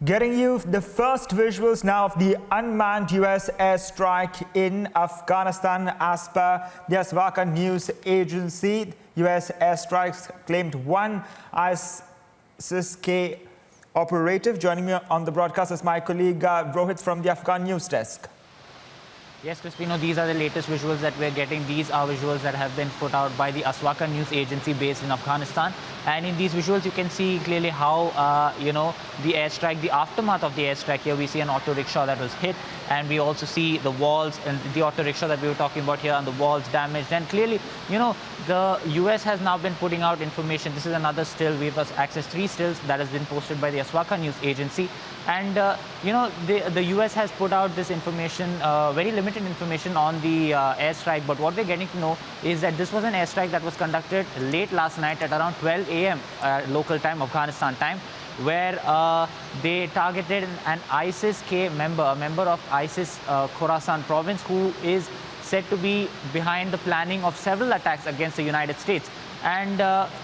Getting you the first visuals now of the unmanned US airstrike in Afghanistan. As per the Aswaka News Agency, US airstrikes claimed one ISIS-K operative. Joining me on the broadcast is my colleague Rohit from the Afghan News Desk. Yes, Crispino, these are the latest visuals that we're getting. These are visuals that have been put out by the Aswaka News Agency based in Afghanistan. And in these visuals, you can see clearly how, the airstrike, the aftermath of the airstrike. Here we see an auto rickshaw that was hit, and we also see the walls and the auto rickshaw that we were talking about here, and the walls damaged. And clearly, the US has now been putting out information. This is another still. We've accessed 3 stills that has been posted by the Aswaka News Agency. And, the US has put out this information, very limited information on the airstrike. But what we're getting to know is that this was an airstrike that was conducted late last night at around 12 a.m. Local time, Afghanistan time, where they targeted an ISIS-K member, a member of ISIS Khorasan province, who is said to be behind the planning of several attacks against the United States. And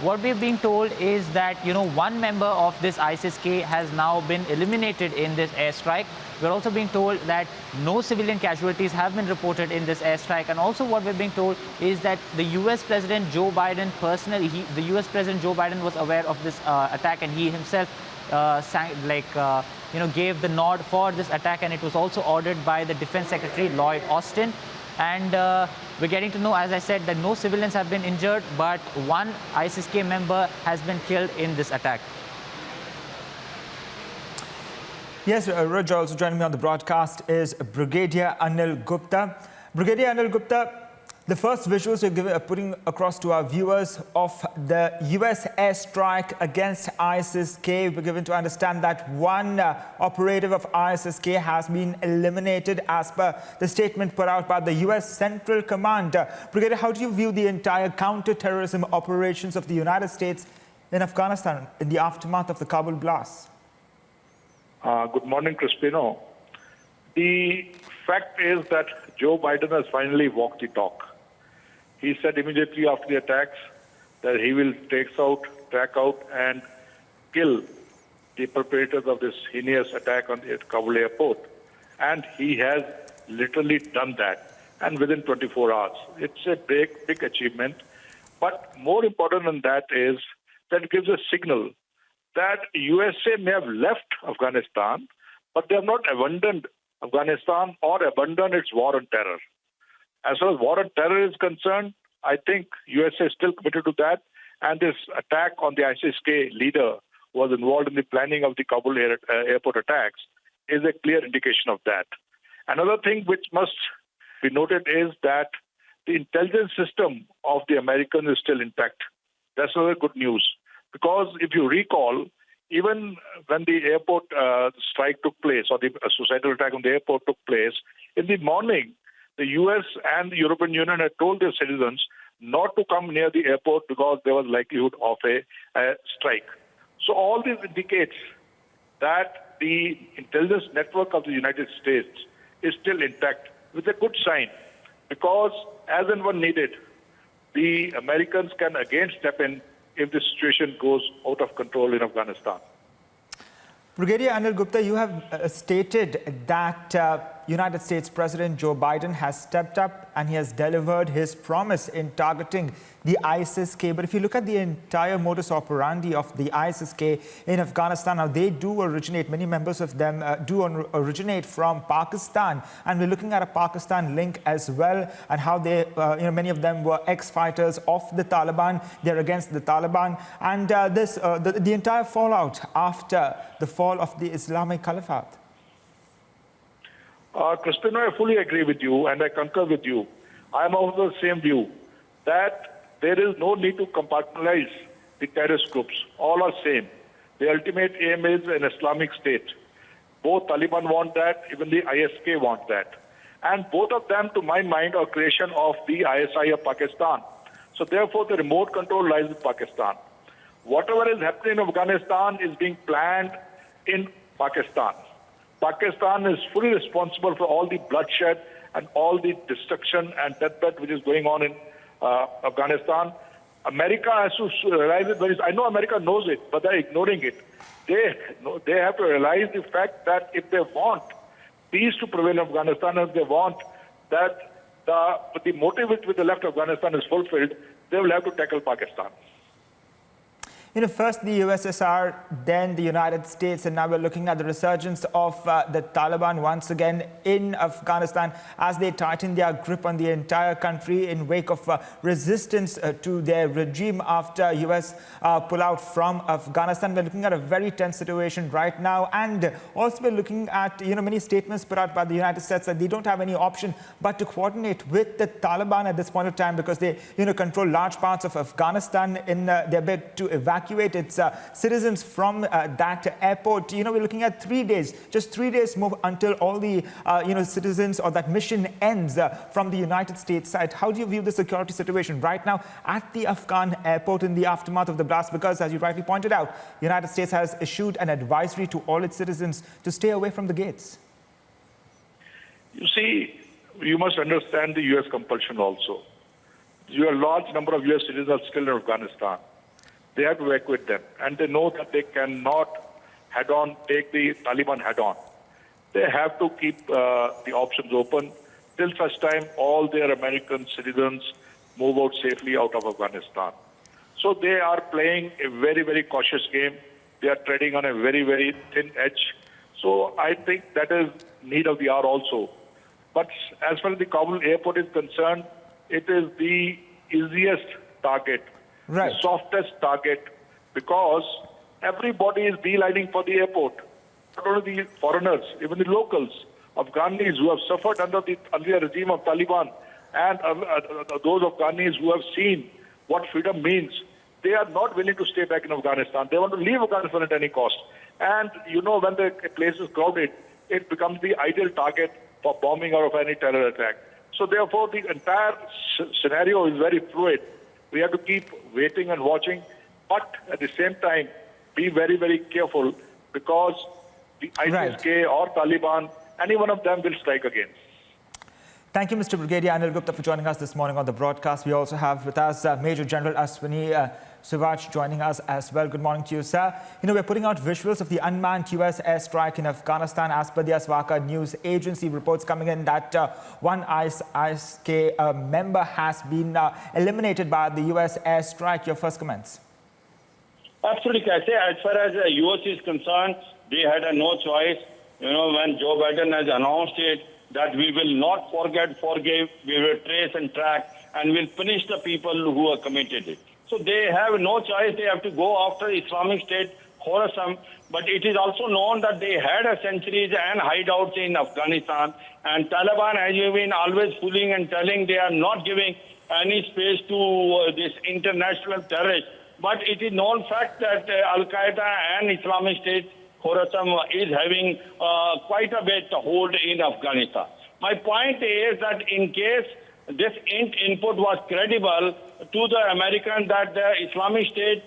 what we're being told is that, one member of this ISIS-K has now been eliminated in this airstrike. We're also being told that no civilian casualties have been reported in this airstrike. And also what we're being told is that the US President Joe Biden personally, the US President Joe Biden was aware of this attack, and he himself gave the nod for this attack, and it was also ordered by the Defense Secretary Lloyd Austin. And we're getting to know, as I said, that no civilians have been injured, but one ISIS-K member has been killed in this attack. Yes, Roger, also joining me on the broadcast is Brigadier Anil Gupta. Brigadier Anil Gupta, the first visuals you're putting across to our viewers of the US airstrike against ISIS-K. We're given to understand that one operative of ISIS-K has been eliminated as per the statement put out by the US Central Command. Brigadier, how do you view the entire counter-terrorism operations of the United States in Afghanistan in the aftermath of the Kabul blast? Good morning, Crispino. The fact is that Joe Biden has finally walked the talk. He said immediately after the attacks that he will track out and kill the perpetrators of this heinous attack on the Kabul airport. And he has literally done that, and within 24 hours. It's a big achievement. But more important than that is that it gives a signal that USA may have left Afghanistan, but they have not abandoned Afghanistan or abandoned its war on terror. As far as war on terror is concerned, I think USA is still committed to that. And this attack on the ISIS-K leader who was involved in the planning of the Kabul airport attacks is a clear indication of that. Another thing which must be noted is that the intelligence system of the Americans is still intact. That's another good news. Because if you recall, even when the airport strike took place, or the suicidal attack on the airport took place, in the morning, the US and the European Union had told their citizens not to come near the airport because there was likelihood of a strike. So all this indicates that the intelligence network of the United States is still intact, with a good sign, because as and when needed, the Americans can again step in if the situation goes out of control in Afghanistan. Brigadier Anil Gupta, you have stated that United States President Joe Biden has stepped up and he has delivered his promise in targeting the ISIS-K. But if you look at the entire modus operandi of the ISIS-K in Afghanistan, now they do originate, many members of them do originate from Pakistan. And we're looking at a Pakistan link as well, and how they, many of them were ex-fighters of the Taliban. They're against the Taliban. And the entire fallout after the fall of the Islamic Caliphate. Crispino, I fully agree with you, and I concur with you. I am of the same view that there is no need to compartmentalize the terrorist groups. All are same. The ultimate aim is an Islamic state. Both Taliban want that, even the ISK want that. And both of them, to my mind, are creation of the ISI of Pakistan. So therefore, the remote control lies with Pakistan. Whatever is happening in Afghanistan is being planned in Pakistan. Pakistan is fully responsible for all the bloodshed and all the destruction and deathbed which is going on in Afghanistan. America has to realize it. I know America knows it, but they're ignoring it. They have to realize the fact that if they want peace to prevail in Afghanistan, if they want that the motive with the left Afghanistan is fulfilled, they will have to tackle Pakistan. First the USSR, then the United States, and now we're looking at the resurgence of the Taliban once again in Afghanistan as they tighten their grip on the entire country in wake of resistance to their regime after US pull out from Afghanistan. We're looking at a very tense situation right now, and also we're looking at many statements put out by the United States that they don't have any option but to coordinate with the Taliban at this point of time because they control large parts of Afghanistan in their bid to evacuate its citizens from that airport. We're looking at 3 days, just 3 days more until all the citizens or that mission ends from the United States side. How do you view the security situation right now at the Afghan airport in the aftermath of the blast? Because as you rightly pointed out, the United States has issued an advisory to all its citizens to stay away from the gates. You see, you must understand the U.S. compulsion also. A large number of U.S. citizens are still in Afghanistan. They have to evacuate them, and they know that they cannot take the Taliban head-on. They have to keep the options open till such time all their American citizens move out safely out of Afghanistan. So they are playing a very, very cautious game. They are treading on a very, very thin edge. So I think that is need of the hour also. But as far as the Kabul airport is concerned, it is the easiest target. Right. The softest target, because everybody is beelining for the airport. Not only the foreigners, even the locals, Afghanis who have suffered under the regime of Taliban, and those Afghanis who have seen what freedom means, they are not willing to stay back in Afghanistan. They want to leave Afghanistan at any cost. And when the place is crowded, it becomes the ideal target for bombing or of any terror attack. So therefore, the entire scenario is very fluid. We have to keep waiting and watching, but at the same time, be very, very careful because the ISIS-K or Taliban, any one of them will strike again. Thank you, Mr. Brigadier Anil Gupta, for joining us this morning on the broadcast. We also have with us Major General Aswini Suvaj joining us as well. Good morning to you, sir. We're putting out visuals of the unmanned US airstrike in Afghanistan. As per the Aswaka news agency, reports coming in that one ISIS-K member has been eliminated by the US airstrike. Your first comments? Absolutely, Kaise. As far as the US is concerned, they had no choice. When Joe Biden has announced it, that we will not forgive, we will trace and track, and will punish the people who have committed it. So they have no choice. They have to go after Islamic State, Khorasan. But it is also known that they had centuries and hideouts in Afghanistan. And Taliban has been always fooling and telling they are not giving any space to this international terrorists. But it is known fact that Al-Qaeda and Islamic State, Khorasan, is having quite a bit hold in Afghanistan. My point is that in case this input was credible to the Americans that the Islamic State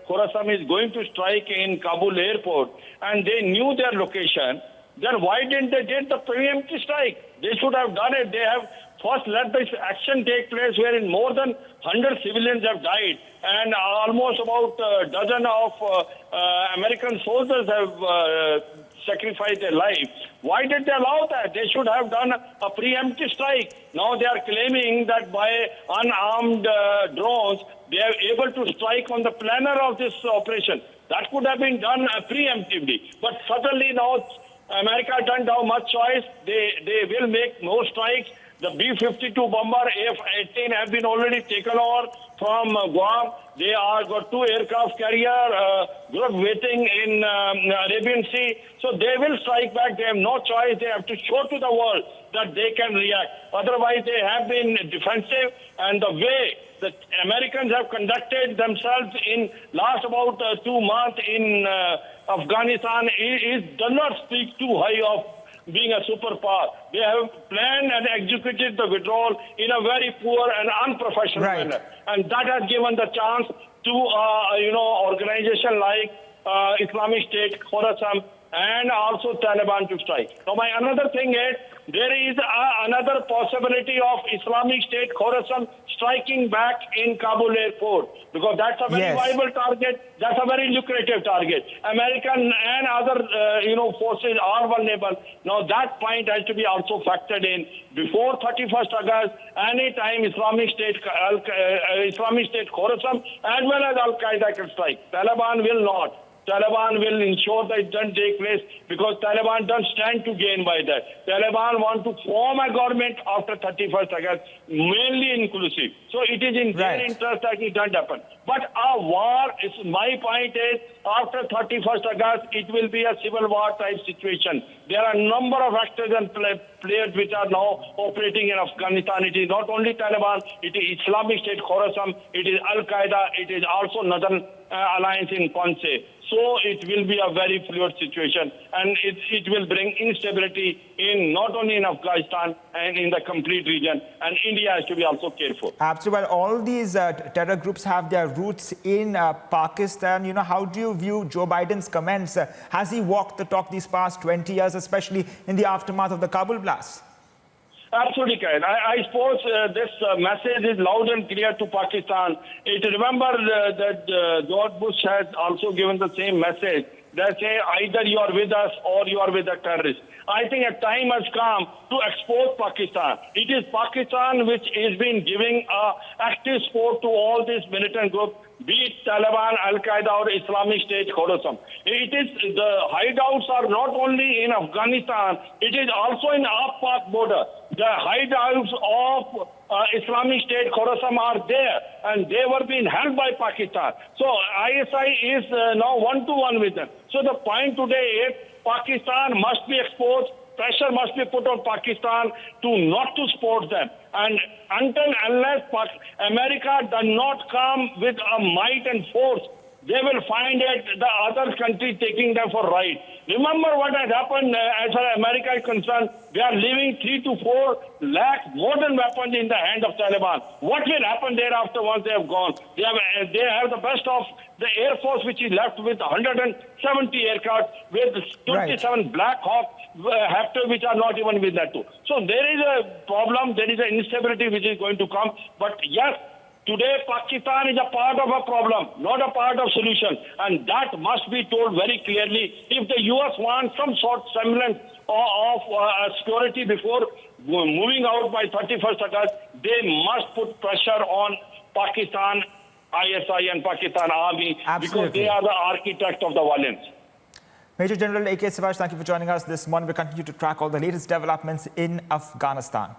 Khorasan is going to strike in Kabul airport, and they knew their location, then why didn't they get the preemptive strike? They should have done it. They have first let this action take place wherein more than 100 civilians have died and almost about a dozen of American soldiers have sacrificed their life. Why did they allow that? They should have done a preemptive strike. Now they are claiming that by unarmed drones, they are able to strike on the planner of this operation. That could have been done preemptively. But suddenly now America doesn't have much choice. They will make more strikes. The B-52 bomber, F-18 have been already taken over from Guam. They are got 2 aircraft carrier waiting in Arabian Sea. So they will strike back. They have no choice. They have to show to the world that they can react. Otherwise, they have been defensive. And the way the Americans have conducted themselves in last about 2 months in Afghanistan does not speak too high of being a superpower. They have planned and executed the withdrawal in a very poor and unprofessional manner. And that has given the chance to, organization like Islamic State, Khorasan, and also Taliban to strike. Now, my another thing is there is another possibility of Islamic State Khorasan striking back in Kabul airport, because that's a very viable target. That's a very lucrative target. American and other forces are vulnerable. Now that point has to be also factored in before 31st August. Anytime Islamic State Khorasan as well as Al Qaeda can strike, Taliban will not. Taliban will ensure that it doesn't take place, because Taliban don't stand to gain by that. Taliban want to form a government after 31st August, mainly inclusive. So it is in their interest that it doesn't happen. But a war, my point is, after 31st August, it will be a civil war type situation. There are a number of actors and players which are now operating in Afghanistan. It is not only Taliban, it is Islamic State Khorasan, it is Al Qaeda, it is also Northern Alliance in Ponce. So it will be a very fluid situation, and it will bring instability in not only in Afghanistan and in the complete region, and India has to be also careful. Absolutely. Well, all these terror groups have their roots in Pakistan. You know, how do you view Joe Biden's comments? Has he walked the talk these past 20 years, especially in the aftermath of the Kabul blast? Absolutely, Karen. I suppose this message is loud and clear to Pakistan. Remember that George Bush has also given the same message. They say either you are with us or you are with the terrorists. I think a time has come to expose Pakistan. It is Pakistan which has been giving active support to all these militant groups, be it Taliban, Al Qaeda, or Islamic State Khorasan. It is the hideouts are not only in Afghanistan; it is also in Pak border. The hideouts of Islamic State Khorasan are there, and they were being held by Pakistan. So ISI is now one-to-one with them. So the point today is Pakistan must be exposed. Pressure must be put on Pakistan to not to support them. And unless America does not come with a might and force, they will find it the other country taking them for right. Remember what has happened as far as America is concerned. They are leaving 3 to 4 lakh modern weapons in the hand of Taliban. What will happen thereafter once they have gone? They have the best of the Air Force, which is left with 170 aircraft, with 27 Black Hawk Raptor, which are not even with that too. So there is a problem, there is an instability which is going to come. But yes, today Pakistan is a part of a problem, not a part of solution. And that must be told very clearly. If the US wants some sort of semblance of security before moving out by 31st August, they must put pressure on Pakistan, ISI and Pakistan Army, because they are the architect of the violence. Major General A.K. Siraj, thank you for joining us this morning. We continue to track all the latest developments in Afghanistan.